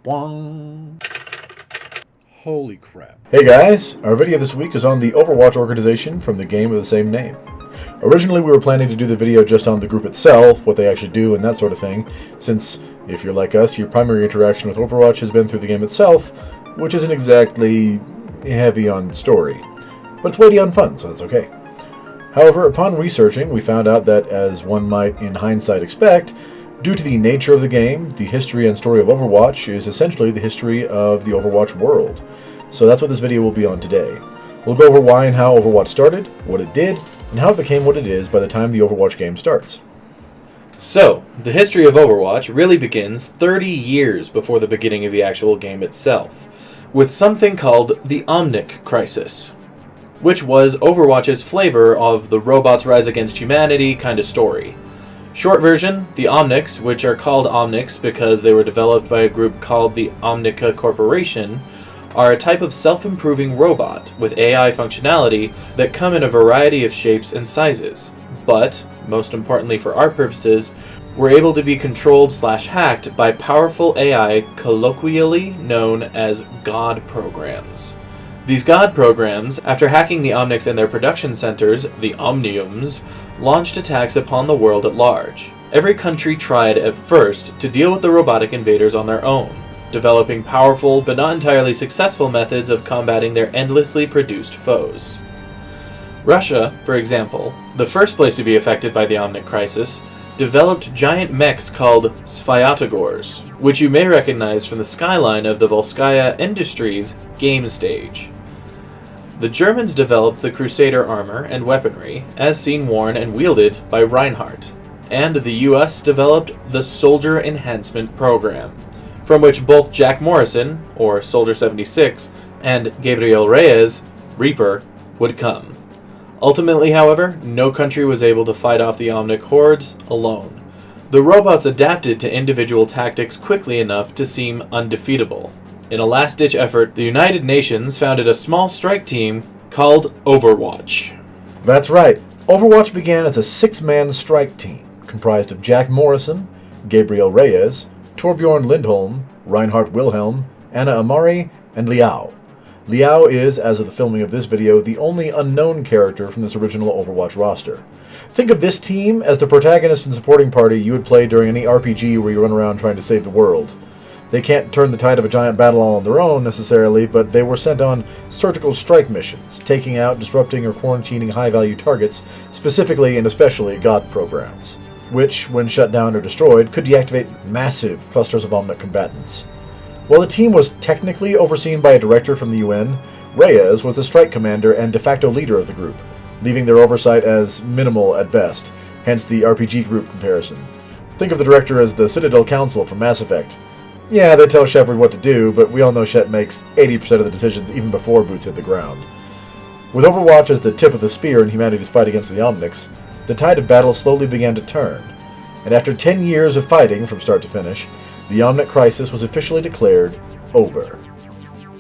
Bwong. Holy crap. Hey guys, our video this week is on the Overwatch organization from the game of the same name. Originally we were planning to do the video just on the group itself, what they actually do and that sort of thing, since, if you're like us, your primary interaction with Overwatch has been through the game itself, which isn't exactly heavy on story. But it's weighty on fun, so that's okay. However, upon researching, we found out that, as one might in hindsight expect, due to the nature of the game, the history and story of Overwatch is essentially the history of the Overwatch world. So that's what this video will be on today. We'll go over why and how Overwatch started, what it did, and how it became what it is by the time the Overwatch game starts. So, the history of Overwatch really begins 30 years before the beginning of the actual game itself, with something called the Omnic Crisis, which was Overwatch's flavor of the robots rise against humanity kind of story. Short version, the Omnics, which are called Omnics because they were developed by a group called the Omnica Corporation, are a type of self-improving robot with AI functionality that come in a variety of shapes and sizes, but, most importantly for our purposes, were able to be controlled/hacked by powerful AI colloquially known as God programs. These God programs, after hacking the Omnics and their production centers, the Omniums, launched attacks upon the world at large. Every country tried at first to deal with the robotic invaders on their own, developing powerful but not entirely successful methods of combating their endlessly produced foes. Russia, for example, the first place to be affected by the Omnic Crisis, developed giant mechs called Svyatogors, which you may recognize from the skyline of the Volskaya Industries game stage. The Germans developed the Crusader armor and weaponry, as seen worn and wielded by Reinhardt, and the US developed the Soldier Enhancement Program, from which both Jack Morrison, or Soldier 76, and Gabriel Reyes, Reaper, would come. Ultimately, however, no country was able to fight off the Omnic hordes alone. The robots adapted to individual tactics quickly enough to seem undefeatable. In a last-ditch effort, the United Nations founded a small strike team called Overwatch. That's right, Overwatch began as a 6-man strike team, comprised of Jack Morrison, Gabriel Reyes, Torbjorn Lindholm, Reinhard Wilhelm, Anna Amari, and Liao. Liao is, as of the filming of this video, the only unknown character from this original Overwatch roster. Think of this team as the protagonist and supporting party you would play during any RPG where you run around trying to save the world. They can't turn the tide of a giant battle all on their own, necessarily, but they were sent on surgical strike missions, taking out, disrupting, or quarantining high-value targets, specifically and especially God programs, which, when shut down or destroyed, could deactivate massive clusters of Omnic combatants. While the team was technically overseen by a director from the UN, Reyes was the strike commander and de facto leader of the group, leaving their oversight as minimal at best, hence the RPG group comparison. Think of the director as the Citadel Council from Mass Effect. Yeah, they tell Shepard what to do, but we all know Shep makes 80% of the decisions even before boots hit the ground. With Overwatch as the tip of the spear in humanity's fight against the Omnics, the tide of battle slowly began to turn, and after 10 years of fighting from start to finish, the Omnic Crisis was officially declared over.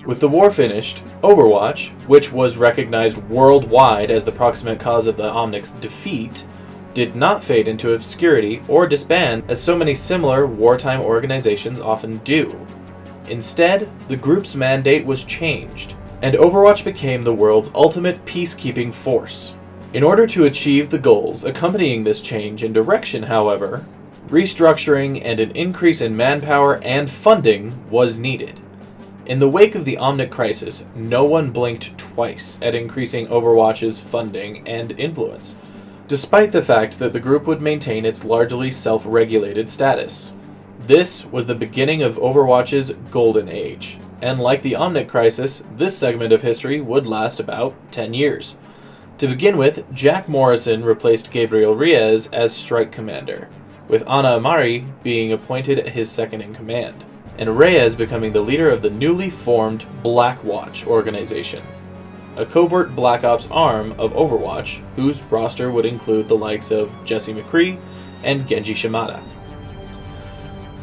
With the war finished, Overwatch, which was recognized worldwide as the proximate cause of the Omnic's defeat, did not fade into obscurity or disband as so many similar wartime organizations often do. Instead, the group's mandate was changed, and Overwatch became the world's ultimate peacekeeping force. In order to achieve the goals accompanying this change in direction, however, restructuring and an increase in manpower and funding was needed. In the wake of the Omnic Crisis, no one blinked twice at increasing Overwatch's funding and influence, despite the fact that the group would maintain its largely self-regulated status. This was the beginning of Overwatch's Golden Age, and like the Omnic Crisis, this segment of history would last about 10 years. To begin with, Jack Morrison replaced Gabriel Reyes as strike commander, with Anna Amari being appointed his second-in-command, and Reyes becoming the leader of the newly formed Blackwatch organization, a covert Black Ops arm of Overwatch, whose roster would include the likes of Jesse McCree and Genji Shimada.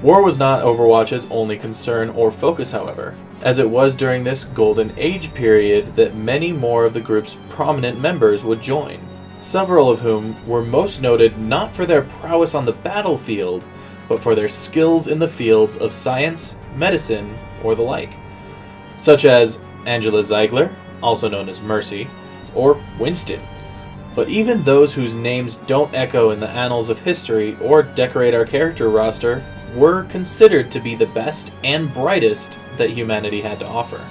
War was not Overwatch's only concern or focus, however, as it was during this Golden Age period that many more of the group's prominent members would join, several of whom were most noted not for their prowess on the battlefield, but for their skills in the fields of science, medicine, or the like, such as Angela Ziegler, also known as Mercy, or Winston. But even those whose names don't echo in the annals of history or decorate our character roster were considered to be the best and brightest that humanity had to offer.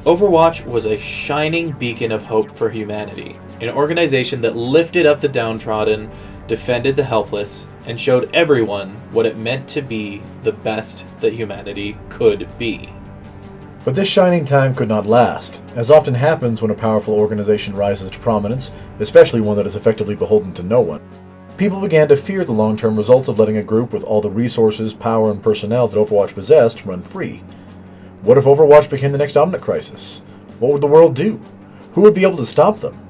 Overwatch was a shining beacon of hope for humanity, an organization that lifted up the downtrodden, defended the helpless, and showed everyone what it meant to be the best that humanity could be. But this shining time could not last, as often happens when a powerful organization rises to prominence, especially one that is effectively beholden to no one. People began to fear the long-term results of letting a group with all the resources, power, and personnel that Overwatch possessed run free. What if Overwatch became the next Omnic Crisis? What would the world do? Who would be able to stop them?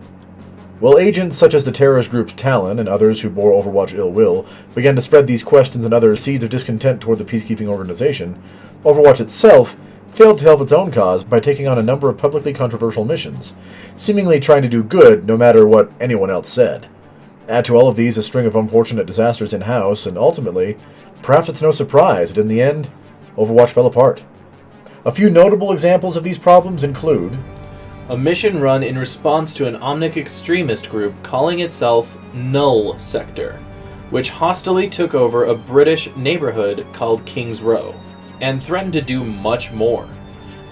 Well, agents such as the terrorist groups Talon and others who bore Overwatch ill will began to spread these questions and other seeds of discontent toward the peacekeeping organization. Overwatch itself failed to help its own cause by taking on a number of publicly controversial missions, seemingly trying to do good no matter what anyone else said. Add to all of these a string of unfortunate disasters in-house, and ultimately, perhaps it's no surprise that in the end, Overwatch fell apart. A few notable examples of these problems include a mission run in response to an Omnic extremist group calling itself Null Sector, which hostilely took over a British neighborhood called King's Row, and threatened to do much more.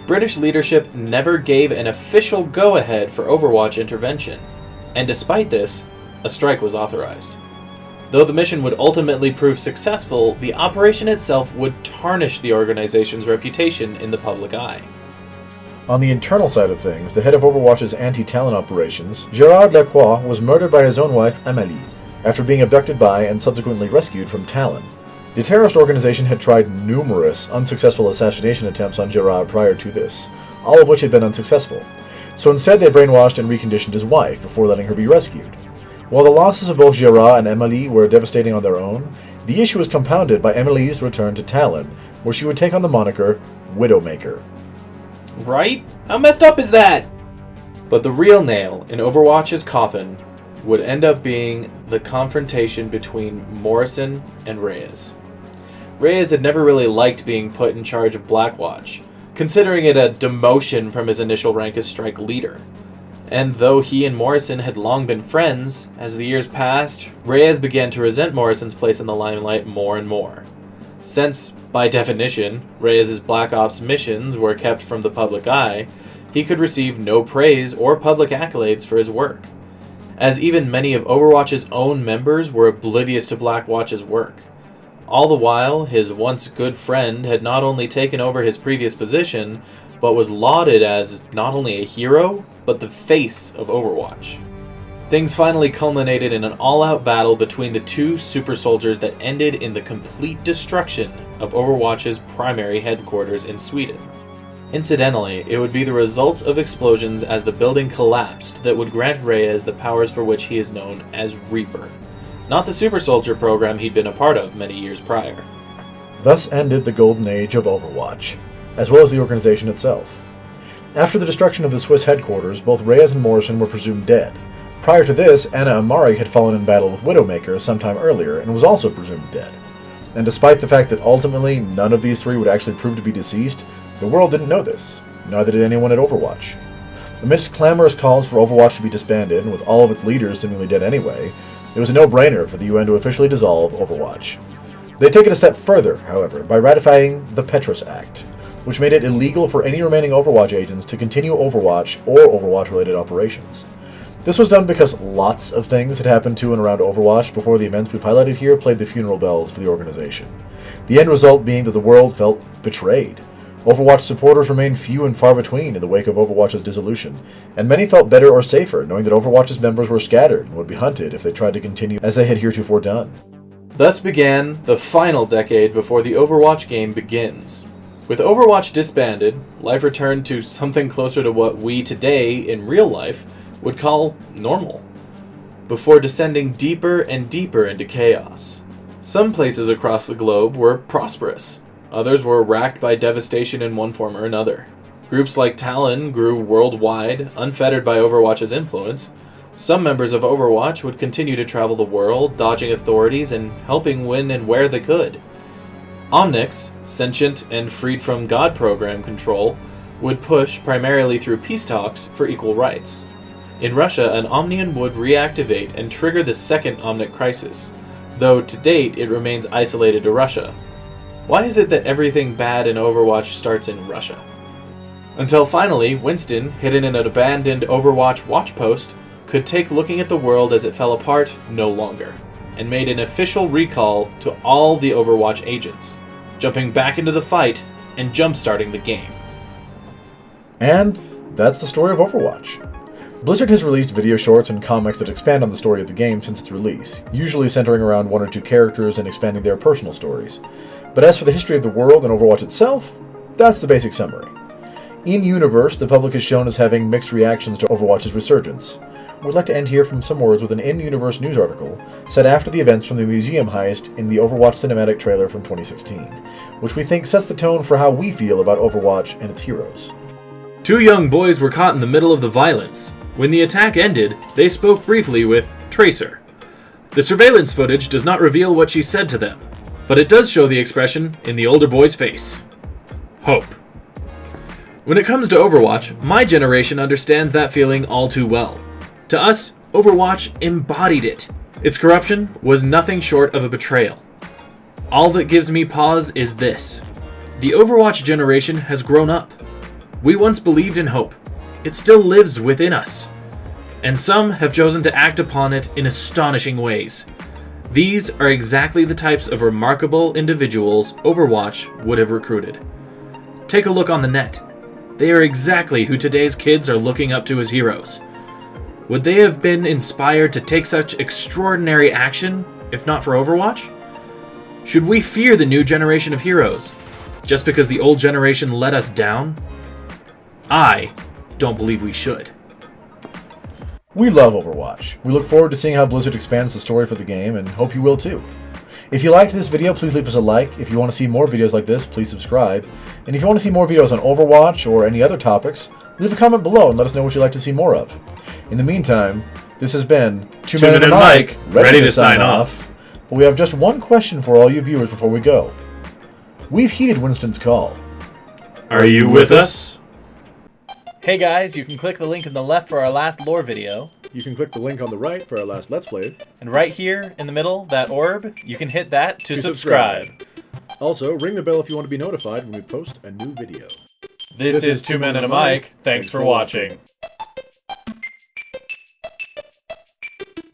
British leadership never gave an official go-ahead for Overwatch intervention, and despite this, a strike was authorized. Though the mission would ultimately prove successful, the operation itself would tarnish the organization's reputation in the public eye. On the internal side of things, the head of Overwatch's anti-Talon operations, Gerard Lacroix, was murdered by his own wife, Amélie, after being abducted by and subsequently rescued from Talon. The terrorist organization had tried numerous unsuccessful assassination attempts on Gerard prior to this, all of which had been unsuccessful. So instead they brainwashed and reconditioned his wife before letting her be rescued. While the losses of both Gerard and Amélie were devastating on their own, the issue was compounded by Emilie's return to Talon, where she would take on the moniker Widowmaker. Right? How messed up is that? But the real nail in Overwatch's coffin would end up being the confrontation between Morrison and Reyes. Reyes had never really liked being put in charge of Blackwatch, considering it a demotion from his initial rank as strike leader. And though he and Morrison had long been friends, as the years passed, Reyes began to resent Morrison's place in the limelight more and more. Since, by definition, Reyes' Black Ops missions were kept from the public eye, he could receive no praise or public accolades for his work, as even many of Overwatch's own members were oblivious to Blackwatch's work. All the while, his once good friend had not only taken over his previous position, but was lauded as not only a hero, but the face of Overwatch. Things finally culminated in an all-out battle between the two super soldiers that ended in the complete destruction of Overwatch's primary headquarters in Sweden. Incidentally, it would be the results of explosions as the building collapsed that would grant Reyes the powers for which he is known as Reaper, not the super soldier program he'd been a part of many years prior. Thus ended the Golden Age of Overwatch, as well as the organization itself. After the destruction of the Swiss headquarters, both Reyes and Morrison were presumed dead. Prior to this, Anna Amari had fallen in battle with Widowmaker sometime earlier and was also presumed dead. And despite the fact that ultimately none of these three would actually prove to be deceased, the world didn't know this, neither did anyone at Overwatch. Amidst clamorous calls for Overwatch to be disbanded, and with all of its leaders seemingly dead anyway, it was a no-brainer for the UN to officially dissolve Overwatch. They take it a step further, however, by ratifying the Petrus Act, which made it illegal for any remaining Overwatch agents to continue Overwatch or Overwatch-related operations. This was done because lots of things had happened to and around Overwatch before the events we've highlighted here played the funeral bells for the organization. The end result being that the world felt betrayed. Overwatch supporters remained few and far between in the wake of Overwatch's dissolution, and many felt better or safer knowing that Overwatch's members were scattered and would be hunted if they tried to continue as they had heretofore done. Thus began the final decade before the Overwatch game begins. With Overwatch disbanded, life returned to something closer to what we today, in real life, would call normal, before descending deeper and deeper into chaos. Some places across the globe were prosperous. Others were racked by devastation in one form or another. Groups like Talon grew worldwide, unfettered by Overwatch's influence. Some members of Overwatch would continue to travel the world, dodging authorities and helping when and where they could. Omnics, sentient and freed from God program control, would push primarily through peace talks for equal rights. In Russia, an Omnian would reactivate and trigger the second Omnic crisis, though to date it remains isolated to Russia. Why is it that everything bad in Overwatch starts in Russia? Until finally, Winston, hidden in an abandoned Overwatch watch post, could take looking at the world as it fell apart no longer, and made an official recall to all the Overwatch agents, jumping back into the fight and jump-starting the game. And that's the story of Overwatch. Blizzard has released video shorts and comics that expand on the story of the game since its release, usually centering around one or two characters and expanding their personal stories. But as for the history of the world and Overwatch itself, that's the basic summary. In-universe, the public is shown as having mixed reactions to Overwatch's resurgence. We'd like to end here from some words with an in-universe news article set after the events from the museum heist in the Overwatch cinematic trailer from 2016, which we think sets the tone for how we feel about Overwatch and its heroes. Two young boys were caught in the middle of the violence. When the attack ended, they spoke briefly with Tracer. The surveillance footage does not reveal what she said to them, but it does show the expression in the older boy's face. Hope. When it comes to Overwatch, my generation understands that feeling all too well. To us, Overwatch embodied it. Its corruption was nothing short of a betrayal. All that gives me pause is this. The Overwatch generation has grown up. We once believed in hope. It still lives within us. And some have chosen to act upon it in astonishing ways. These are exactly the types of remarkable individuals Overwatch would have recruited. Take a look on the net. They are exactly who today's kids are looking up to as heroes. Would they have been inspired to take such extraordinary action, if not for Overwatch? Should we fear the new generation of heroes, just because the old generation let us down? I don't believe we should. We love Overwatch. We look forward to seeing how Blizzard expands the story for the game, and hope you will too. If you liked this video, please leave us a like. If you want to see more videos like this, please subscribe. And if you want to see more videos on Overwatch or any other topics, leave a comment below and let us know what you'd like to see more of. In the meantime, this has been Two Men and a Mic, ready to sign off. But we have just one question for all you viewers before we go. We've heeded Winston's call. Are you with us? Hey guys, you can click the link in the left for our last lore video. You can click the link on the right for our last Let's Play. And right here in the middle, that orb, you can hit that to subscribe. Also, ring the bell if you want to be notified when we post a new video. This is Two Men and a Mic. Thanks for watching.